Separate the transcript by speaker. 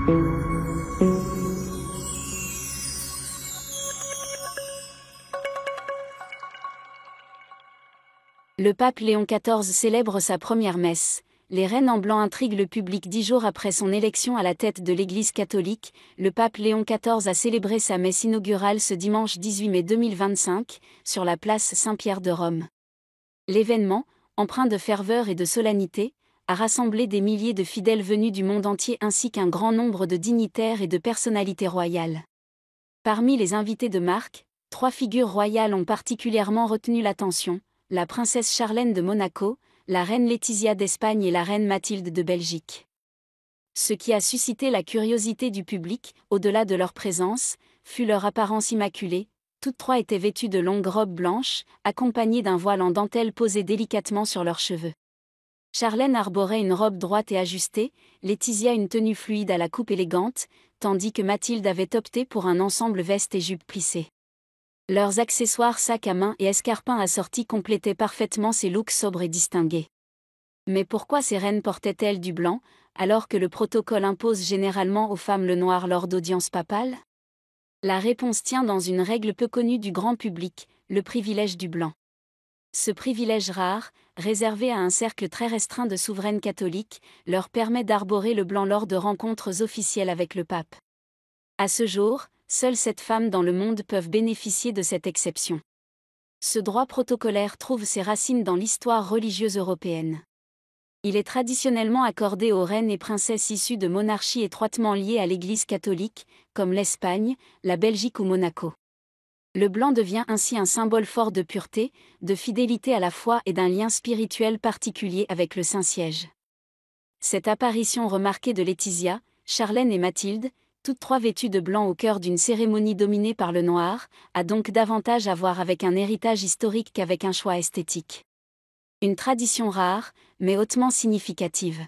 Speaker 1: Le pape Léon XIV célèbre sa première messe. Les reines en blanc intriguent le public 10 jours après son élection à la tête de l'Église catholique. Le pape Léon XIV a célébré sa messe inaugurale ce dimanche 18 mai 2025, sur la place Saint-Pierre de Rome. L'événement, empreint de ferveur et de solennité, a rassemblé des milliers de fidèles venus du monde entier ainsi qu'un grand nombre de dignitaires et de personnalités royales. Parmi les invités de marque, 3 figures royales ont particulièrement retenu l'attention: la princesse Charlène de Monaco, la reine Laetitia d'Espagne et la reine Mathilde de Belgique. Ce qui a suscité la curiosité du public, au-delà de leur présence, fut leur apparence immaculée. Toutes 3 étaient vêtues de longues robes blanches, accompagnées d'un voile en dentelle posé délicatement sur leurs cheveux. Charlène arborait une robe droite et ajustée, Laetitia une tenue fluide à la coupe élégante, tandis que Mathilde avait opté pour un ensemble veste et jupe plissée. Leurs accessoires sacs à main et escarpins assortis complétaient parfaitement ces looks sobres et distingués. Mais pourquoi ces reines portaient-elles du blanc, alors que le protocole impose généralement aux femmes le noir lors d'audiences papales? La réponse tient dans une règle peu connue du grand public, le privilège du blanc. Ce privilège rare, réservé à un cercle très restreint de souveraines catholiques, leur permet d'arborer le blanc lors de rencontres officielles avec le pape. À ce jour, seules 7 femmes dans le monde peuvent bénéficier de cette exception. Ce droit protocolaire trouve ses racines dans l'histoire religieuse européenne. Il est traditionnellement accordé aux reines et princesses issues de monarchies étroitement liées à l'Église catholique, comme l'Espagne, la Belgique ou Monaco. Le blanc devient ainsi un symbole fort de pureté, de fidélité à la foi et d'un lien spirituel particulier avec le Saint-Siège. Cette apparition remarquée de Laetitia, Charlène et Mathilde, toutes 3 vêtues de blanc au cœur d'une cérémonie dominée par le noir, a donc davantage à voir avec un héritage historique qu'avec un choix esthétique. Une tradition rare, mais hautement significative.